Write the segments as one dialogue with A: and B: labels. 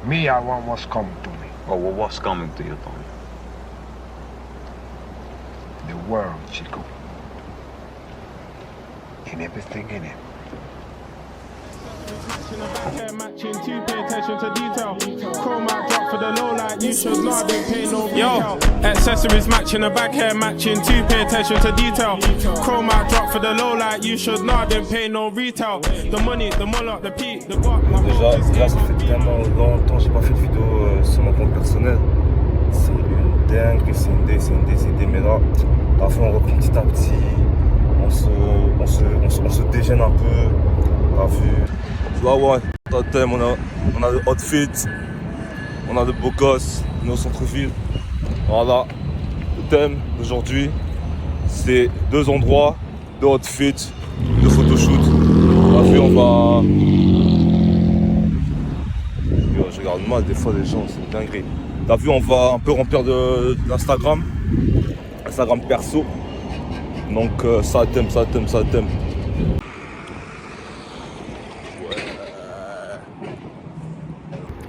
A: Me, I want what's coming to me.
B: Oh, well, what's coming to you, Tony?
A: The world, Chico. And everything in it.
C: Matching to pay attention to detail. Chrome out drop for the low light. You should know I don't pay no retail. Yo, accessories matching the back hair matching to pay attention to detail. Chrome out drop for the low light. You should know I don't pay no retail. The money, the mullet, the peak, the got.
D: Déjà, ça fait tellement longtemps que j'ai pas fait de vidéo sur mon compte personnel. C'est une dingue, c'est une idée, mais là, à la fin on reprend petit à petit, on se dégaine un peu, t'as vu. Là ouais, totem, on a le outfit, on a le beau gosse, on est au centre-ville. Voilà, le thème d'aujourd'hui, c'est 2 endroits, 2 outfits, 2 photoshoot. T'as vu, on va... Yo, je regarde mal des fois les gens, c'est une dinguerie. T'as vu, on va un peu remplir d'Instagram, Instagram perso. Donc ça thème.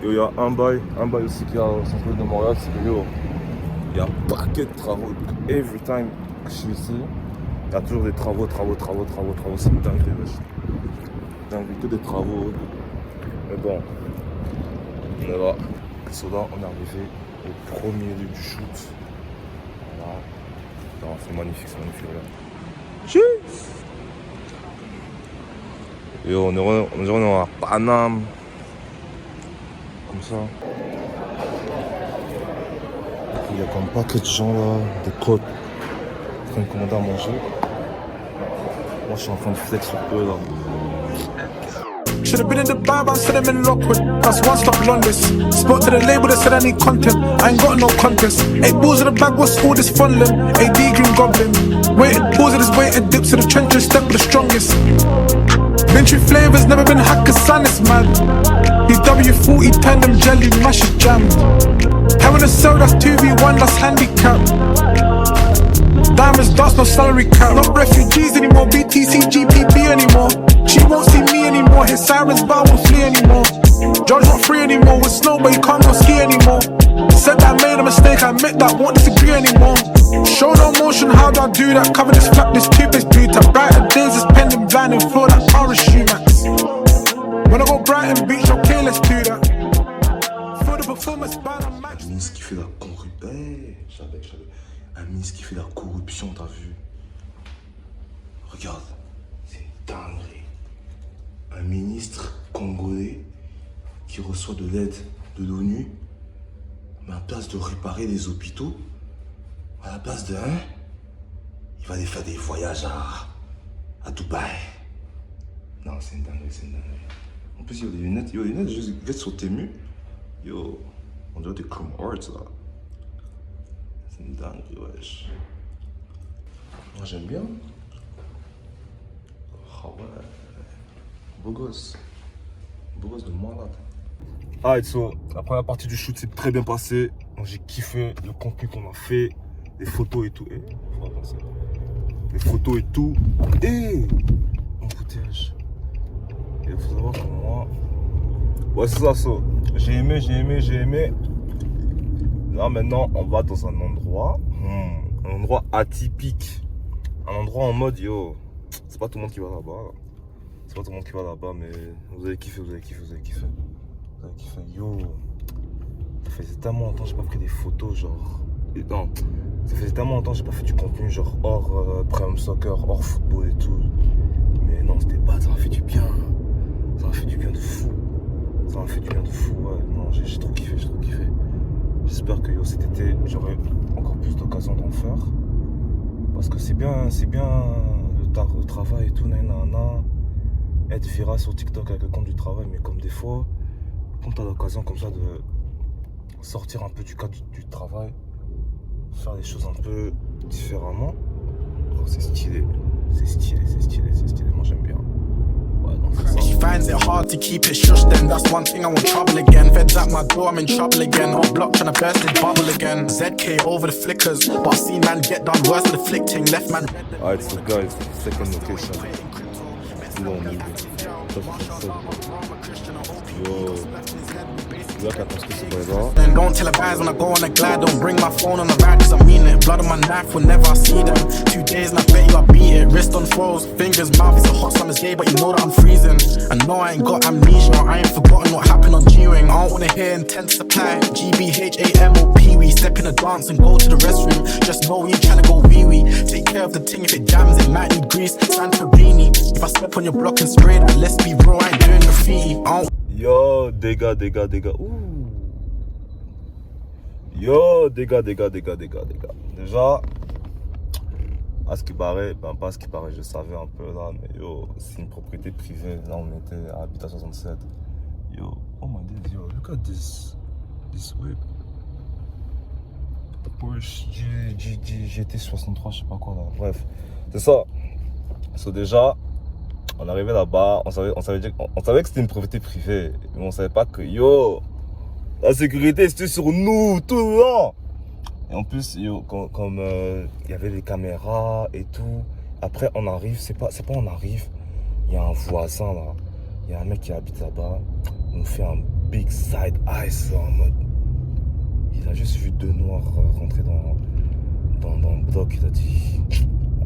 D: Yo, il y a un bail aussi qu'il y a au centre de Montréal, c'est que yo, il y a un paquet de travaux. Every time que je suis ici, il y a toujours des travaux, c'est une dinguerie, wesh. Dinguerie, que des travaux. Mais bon, on est là. So là, on est arrivé au premier lieu du shoot. Voilà. Non, c'est magnifique, là. Cheers! Yo, on est à Paname. Comme ça. Il y a comme pas que de gens là, des côtes, en train de commander à manger. Moi je suis en train de flex sur eux là.
E: Should've been in the bar, but instead I'm in Lockwood. That's one stop longest. Spoke to the label that said I need content. I ain't got no contest. 8 balls in the bag, what's all this fondling? AD Green Goblin. Weighted balls of this weighted dips to the trenches, step with the strongest. Wintry flavors, never been hacker, son, it's mad. DW40 turned them jelly, mash is jammed. Having a cell, that's 2v1, that's handicap. Diamonds, dust, no salary cap. Not refugees anymore, BTC, GPP anymore. She won't see me anymore, hit sirens, but I won't flee anymore. Judge not free anymore, with snow, but you can't go ski anymore. Said that I made a mistake, I admit that, won't disagree anymore. Show no motion, how do I do that? Cover this flap, this toothpaste blue tap. Brighter days is pending, blind and floor, that RSU max. When I go Brighton Beach, okay, let's do that. For the performance, bad and max.
D: Un ministre qui fait la corruption. J'avais. Un ministre qui fait la corruption, t'as vu? Regarde, c'est une dinguerie. Un ministre congolais qui reçoit de l'aide de l'ONU, mais à la place de réparer les hôpitaux, à la place de il va aller faire des voyages à Dubaï. Non, c'est une dinguerie. En plus, il y a des lunettes, juste sur Temu. Yo, on dirait des Chrome Arts là. C'est une dinguerie, wesh. Moi, j'aime bien. Ah ouais. Beau gosse de malade. Alright, so, la première partie du shoot s'est très bien passée. Donc, j'ai kiffé le contenu qu'on a fait, les photos et tout. Les photos et tout. Et mon footage. Et il faut savoir que moi. Ouais, c'est ça, so. J'ai aimé. Là, maintenant, on va dans un endroit atypique. Un endroit en mode, yo, c'est pas tout le monde qui va là-bas. Mais vous allez kiffer. Yo, ça faisait tellement longtemps que j'ai pas pris des photos, genre. Non, ça faisait tellement longtemps que j'ai pas fait du contenu, genre hors Prime Soccer, hors football et tout. Mais non, c'était pas, ça m'a fait du bien. Ça m'a fait du bien de fou. Ouais. Non, j'ai trop kiffé. J'espère que yo, cet été, j'aurai encore plus d'occasions d'en faire. Parce que c'est bien le travail et tout, nanana. Être viral sur TikTok avec le compte du travail, mais comme des fois, quand t'as l'occasion comme ça de sortir un peu du cadre du travail, faire les choses un peu différemment, oh, c'est stylé, moi j'aime bien. Ouais, donc c'est ça.
E: She finds it hard to keep it shush, then that's one thing I want trouble again. Feds at my door, I'm in trouble again. Hot block tryna burst the bubble again. ZK over the flickers, but I see man get done worse with the flicking. Left man.
D: Alright, so guys, second location. Yo. Tu vois qu'à construire ce boy-là.
E: And don't tell the guys when I go on a glide. Don't bring my phone on the ride, cause I mean it. Blood on my knife whenever I see them. 2 days and I bet you I beat it. Wrist on froze, fingers, mouth. It's a hot summer's day, but you know that I'm freezing. I know I ain't got amnesia. I ain't forgotten what happened on G-Ring. I don't wanna hear intense supply. GBHAMOP. We step in the dance and go to the restroom. Just know we ain't tryna go wee-wee. Take care of the ting if it jams, it might need grease. Santorini. If I step on your block and spray that, let's be bro, I ain't doing graffiti. I don't.
D: Yo, dégâts. Ouh. Yo, dégâts. Déjà, à ce qui paraît, ben pas à ce qui paraît, je savais un peu là, mais yo, c'est une propriété privée. Là, on était à Habitat 67. Yo, oh my days, yo, look at this whip. Porsche GT 63, je sais pas quoi là. Bref, c'est ça. So déjà, on arrivait là-bas, on savait que c'était une propriété privée, mais on savait pas que yo, la sécurité c'était sur nous tout le long. Et en plus, yo, comme y avait les caméras et tout. Après, on arrive, c'est pas on arrive, il y a un voisin là, il y a un mec qui habite là-bas, il nous fait un big side eyes en mode. Il a juste vu 2 noirs rentrer dans le bloc, il a dit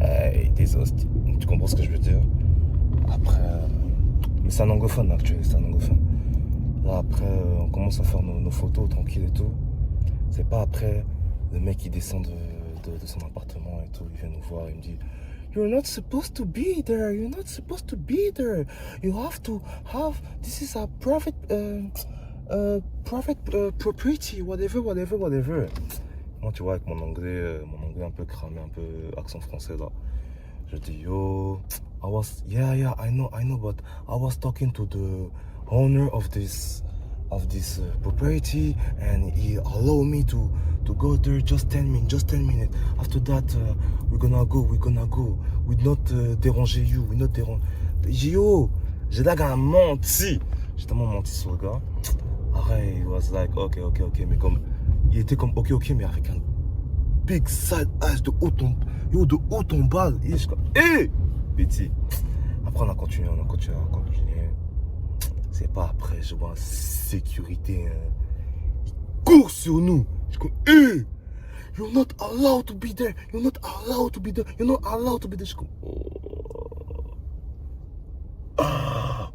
D: hey, des hosties. Tu comprends ce que je veux dire? Après, mais c'est un anglophone actuellement, c'est un anglophone. Là après, on commence à faire nos photos tranquille et tout. C'est pas après, le mec il descend de son appartement et tout, il vient nous voir, il me dit You're not supposed to be there, you're not supposed to be there. You have to have, this is a private property, whatever. Moi, tu vois, avec mon anglais un peu cramé, un peu accent français là, je dis yo, yeah, I know, but I was talking to the owner of this property, and he allowed me to go there just 10 minutes. After that, we're gonna go. We not déranger you, we not déranger. Yo, j'ai là gars menti. J'ai tellement menti sur le gars. Après, he was like, ok, mais comme, il était comme, ok, mais avec un big side eyes de haut en bas. Et je suis comme, hé, petit. Après, on a continué. C'est pas après, je vois sécurité, il court sur nous. Je suis comme, hé, you're not allowed to be there. Je suis comme, oh.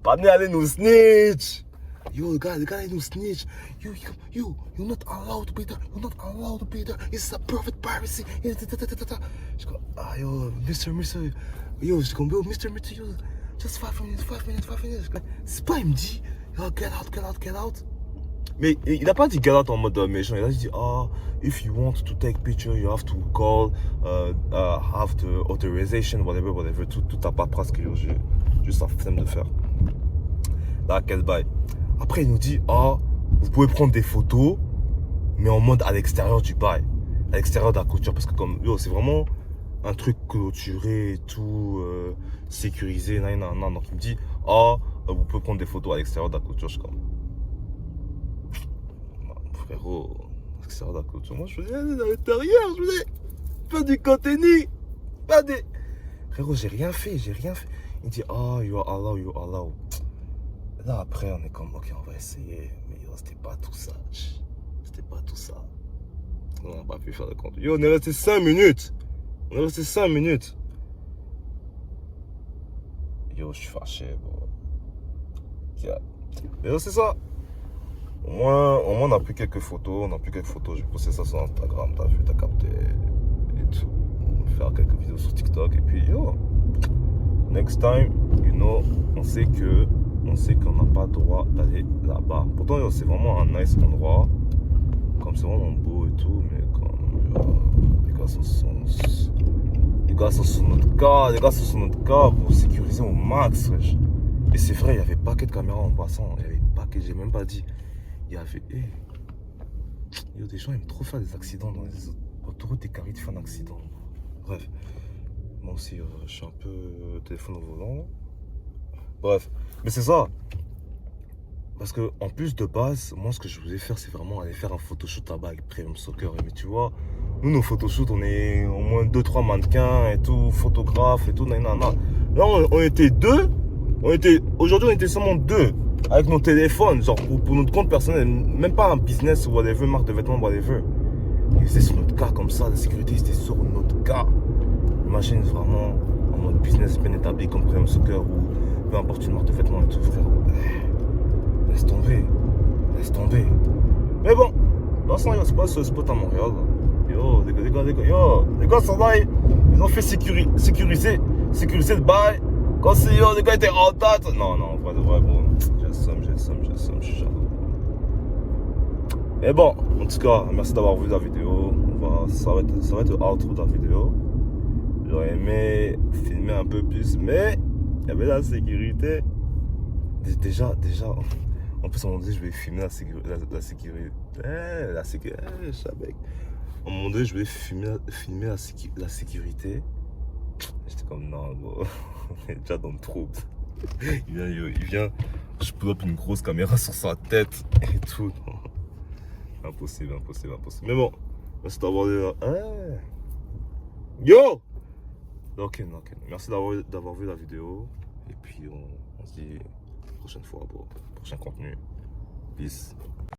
D: Pas venu aller nous snitch. Yo, the guy nous snitch. You're not allowed to be there. It's a private privacy. Je suis comme, yo, Mr. Yo, je suis comme, yo, Mr. Yo, just 5 minutes. C'est pas, il me dit, yo, get out. Mais il a pas dit get out en mode méchant. Il a dit, if you want to take picture, you have to call, have the authorization, whatever. Tout ta paperasse que j'ai juste la flemme de faire. Là, quel bail. Après, il nous dit, vous pouvez prendre des photos, mais en mode à l'extérieur du bail, à l'extérieur de la clôture, parce que comme, yo, c'est vraiment un truc clôturé et tout, sécurisé, nan. Donc il me dit, vous pouvez prendre des photos à l'extérieur de la clôture. Je suis comme, frérot, à l'extérieur de la clôture, moi je faisais à l'intérieur, je faisais pas du contenu, pas des... Frérot, j'ai rien fait. Il dit, you allow. Là après on est comme, ok, on va essayer, mais yo, c'était pas tout ça. On n'a pas pu faire de compte. Yo, on est resté 5 minutes. Yo, je suis fâché, bro. Yeah. Mais c'est ça. Au moins, on a pris quelques photos. J'ai posté ça sur Instagram, t'as vu, t'as capté. Et tout. On va faire quelques vidéos sur TikTok. Et puis, yo, next time, on sait qu'on n'a pas le droit d'aller là-bas. Pourtant, yo, c'est vraiment un nice endroit. Comme c'est vraiment beau et tout, mais comme les gars sont sur notre cas pour sécuriser au max. Et c'est vrai, il y avait paquet de caméras en passant. J'ai même pas dit. Il y avait. Yo, des gens aiment trop faire des accidents dans les autoroutes et carrés de faire un accident. Bref. Moi aussi, je suis un peu téléphone au volant. Bref. Mais c'est ça. Parce que en plus de base, moi ce que je voulais faire, c'est vraiment aller faire un photoshoot là-bas avec Premium Soccer. Mais tu vois, nous nos photoshoots, on est au moins 2-3 mannequins et tout, photographes et tout, Là on était 2. Aujourd'hui on était seulement 2. avec nos téléphones, genre pour notre compte personnel, même pas un business ou whatever, marque de vêtements, whatever. Ils étaient sur notre cas comme ça, la sécurité c'était sur notre cas. Imagine vraiment en mode business bien établi comme Premium Soccer ou peu importe une marque de vêtements et tout, frère. Laisse tomber. Laisse tomber. Mais bon, dans ce sens, c'est pas ce spot à Montréal. Yo, les gars, ça va, ils ont fait sécuriser le bail. Quand c'est yo, les gars étaient en date. Non, en vrai de vrai, bon, j'ai le seum, je suis jaloux. Mais bon, en tout cas, merci d'avoir vu la vidéo. Ça va être le outro de la vidéo. J'aurais aimé filmer un peu plus, mais il y avait la sécurité. Déjà, en plus, on m'a dit je vais filmer la sécurité. Je savais. À un moment donné, je vais filmer la sécurité. J'étais comme, non, bon, on est déjà dans le trouble. Il vient, je pull up une grosse caméra sur sa tête et tout. Impossible. Mais bon, merci d'avoir vu là. Hein? Yo! Ok. Merci d'avoir vu la vidéo. Et puis, on se dit prochaine fois pour prochain contenu. Peace.